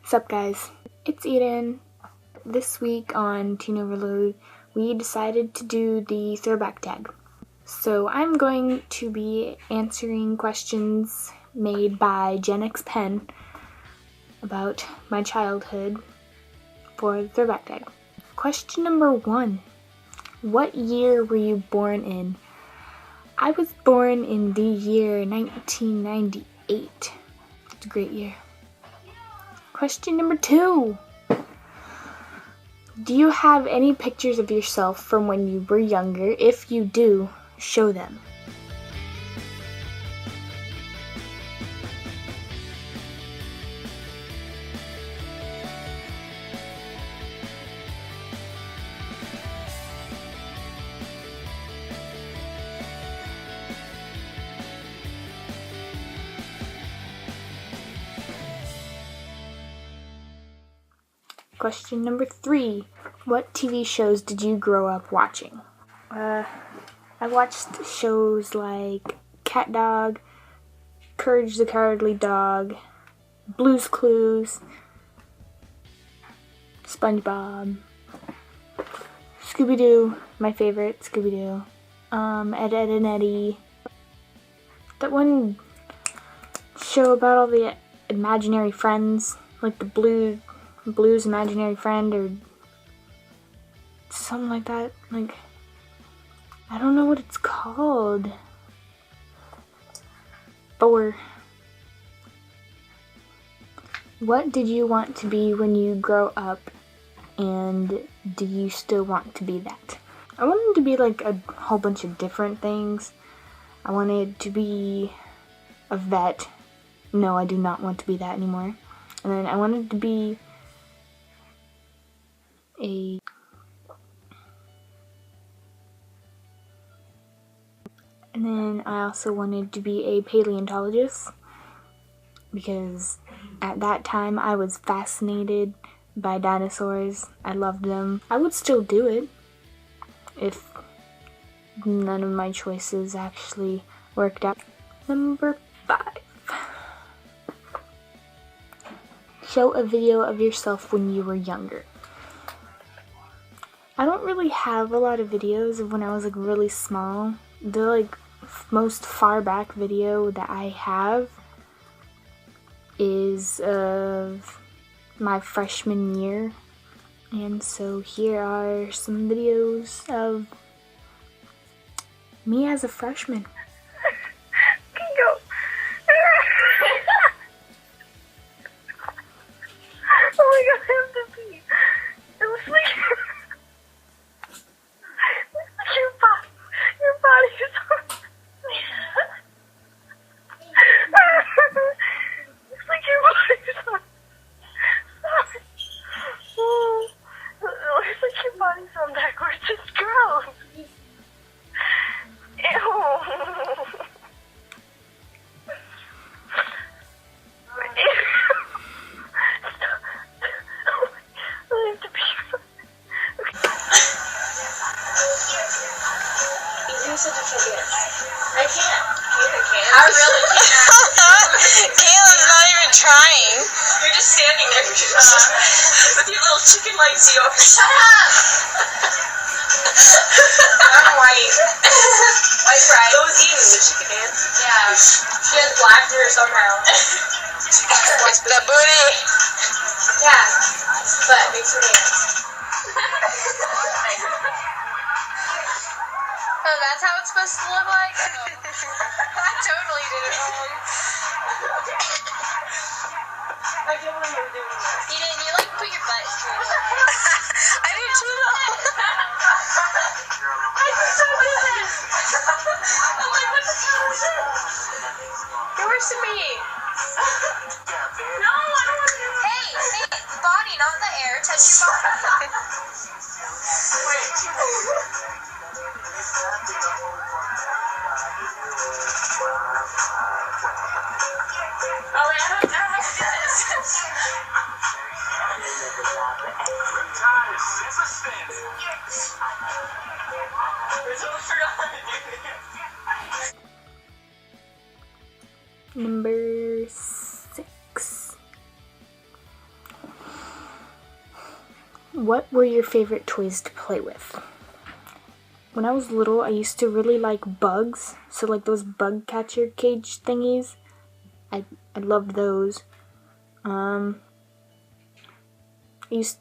What's up, guys? It's Eden. This week on Teen Overload, we decided to do the throwback tag. So I'm going to be answering questions made by Gen X Pen about my childhood for the throwback tag. Question number 1. What year were you born in? I was born in the year 1998. It's a great year. Question number 2. Do you have any pictures of yourself from when you were younger? If you do, show them. Question number 3. What TV shows did you grow up watching? I watched shows like Cat Dog, Courage the Cowardly Dog, Blue's Clues, SpongeBob, Scooby-Doo, my favorite, Scooby-Doo, Ed, Edd n Eddy, that one show about all the imaginary friends, like the Blue's Imaginary Friend or something like that. Like, I don't know what it's called. Thor. What did you want to be when you grow up, and do you still want to be that? I wanted to be like a whole bunch of different things. I wanted to be a vet. No, I do not want to be that anymore. And then I wanted to be and then I also wanted to be a paleontologist because at that time I was fascinated by dinosaurs. I loved them. I would still do it if none of my choices actually worked out. Number 5. Show a video of yourself when you were younger. I don't really have a lot of videos of when I was like really small. The like most far back video that I have is of my freshman year. And so here are some videos of me as a freshman. I really can't. Kayla's not even trying. You're just standing there with your little chicken legs. Shut up! I'm white. White pride. Who was eating the chicken dance? Yeah. She has black hair somehow. It's the booty. Yeah. But makes her dance. Oh, that's how it's supposed to look like? I totally did it wrong. I can't believe you're doing that. You didn't, you like put your butt straight up. I did too though. I just so did this. I'm like, what the hell is this? You're worse than me. No, I don't want to do it. Hey, body, not the air. Touch your body. Wait. Oh, wait, I don't know how to do this. Number 6. What were your favorite toys to play with? When I was little, I used to really like bugs. So like those bug catcher cage thingies. I loved those. I used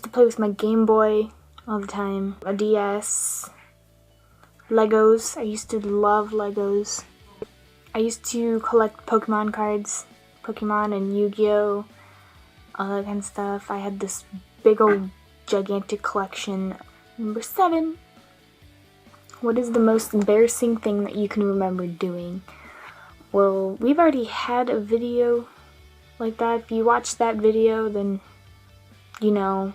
to play with my Game Boy all the time. A DS. Legos. I used to love Legos. I used to collect Pokemon cards. Pokemon and Yu-Gi-Oh! All that kind of stuff. I had this big old gigantic collection. Number 7. What is the most embarrassing thing that you can remember doing? Well, we've already had a video like that. If you watch that video, then you know.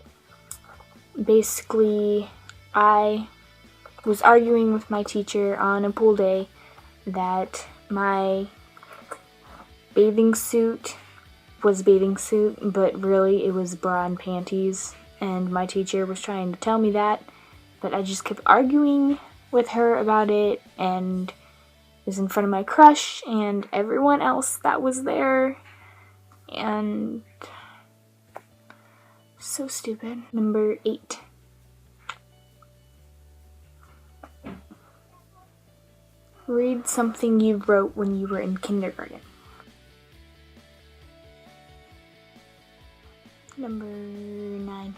Basically, I was arguing with my teacher on a pool day that my bathing suit was bathing suit, but really it was bra and panties, and my teacher was trying to tell me that, but I just kept arguing with her about it, and it was in front of my crush and everyone else that was there, and so stupid. Number 8. Read something you wrote when you were in kindergarten. Number 9.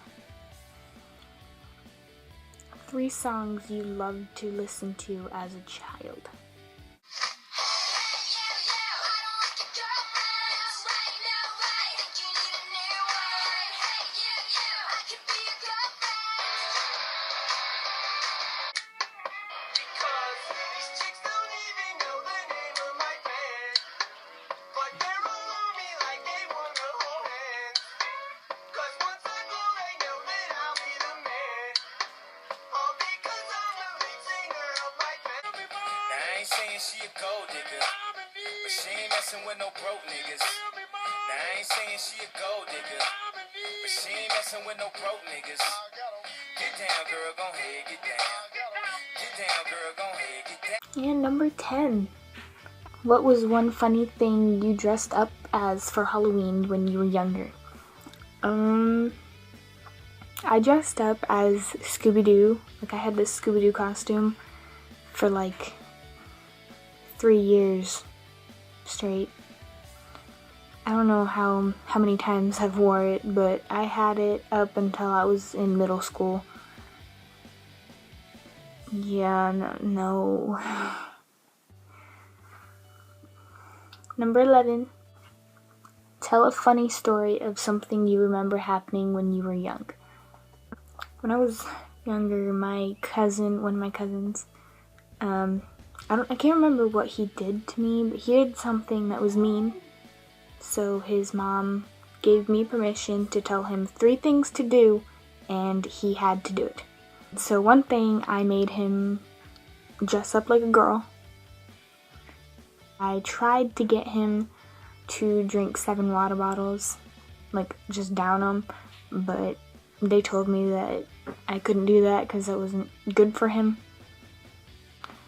3 songs you loved to listen to as a child. Saying she a gold digger, but she ain't messing with no broke niggas. Now I ain't saying she a gold digger, but she ain't messing with no broke niggas. Get down, girl, gon' head, get down. Get down, girl, gon' head, get down. And number 10. What was one funny thing you dressed up as for Halloween when you were younger? I dressed up as Scooby-Doo. Like, I had this Scooby-Doo costume for like 3 years straight. I don't know how many times I've wore it, but I had it up until I was in middle school. Yeah, no. Number 11. Tell a funny story of something you remember happening when you were young. When I was younger, one of my cousins, I can't remember what he did to me, but he did something that was mean. So his mom gave me permission to tell him 3 things to do, and he had to do it. So one thing, I made him dress up like a girl. I tried to get him to drink 7 water bottles, like just down them, but they told me that I couldn't do that because that wasn't good for him.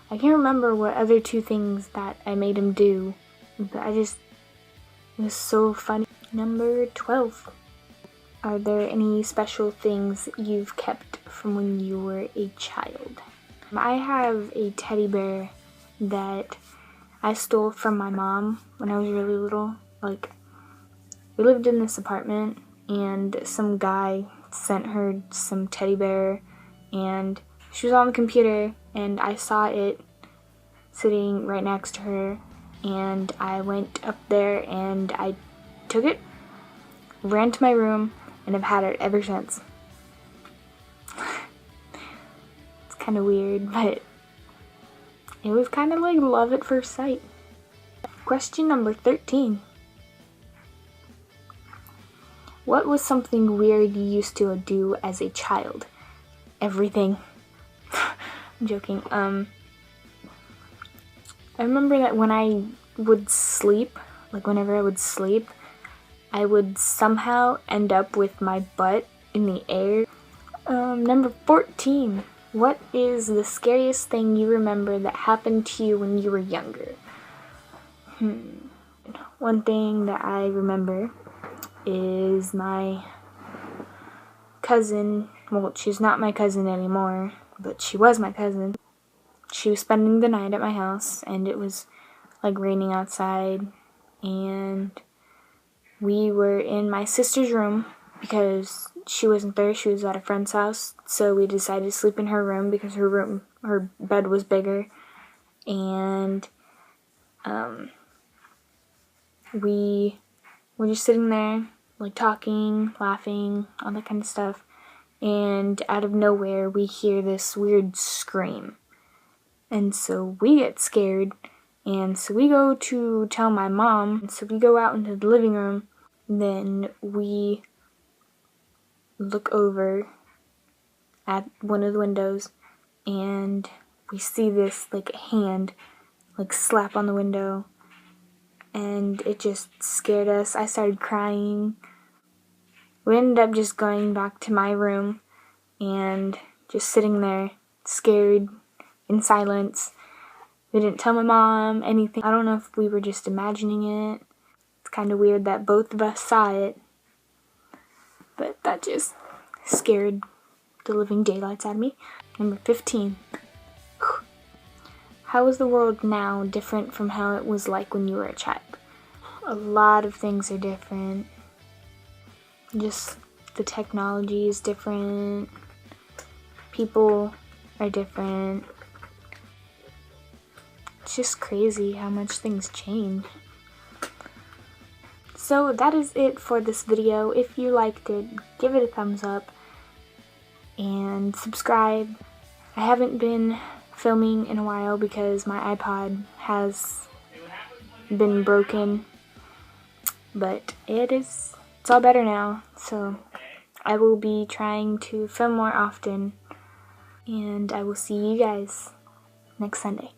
I can't remember what other 2 things that I made him do, but it was so funny. Number 12. Are there any special things you've kept from when you were a child? I have a teddy bear that I stole from my mom when I was really little. Like, we lived in this apartment, and some guy sent her some teddy bear, and she was on the computer, and I saw it sitting right next to her, and I went up there and I took it, ran to my room, and I've had it ever since. It's kind of weird, but it was kind of like love at first sight. Question number 13. What was something weird you used to do as a child? Everything. I'm joking. I remember that when I would sleep, like whenever I would sleep, I would somehow end up with my butt in the air. Number 14. What is the scariest thing you remember that happened to you when you were younger? One thing that I remember is my cousin, well, she's not my cousin anymore, but she was my cousin. She was spending the night at my house, and it was like raining outside, and we were in my sister's room because she wasn't there. She was at a friend's house, so we decided to sleep in her room because her bed was bigger, and we were just sitting there, like talking, laughing, all that kind of stuff, and out of nowhere we hear this weird scream, and so we get scared, and so we go to tell my mom, and so we go out into the living room, and then we look over at one of the windows, and we see this like hand like slap on the window, and it just scared us. I started crying. We ended up just going back to my room and just sitting there scared in silence. We didn't tell my mom anything. I don't know if we were just imagining it. It's kind of weird that both of us saw it, but that just scared the living daylights out of me. Number 15. How is the world now different from how it was like when you were a child? A lot of things are different. Just the technology is different. People are different. It's just crazy how much things change. So that is it for this video. If you liked it, give it a thumbs up and subscribe. I haven't been filming in a while because my iPod has been broken, but it's all better now, so I will be trying to film more often, and I will see you guys next Sunday.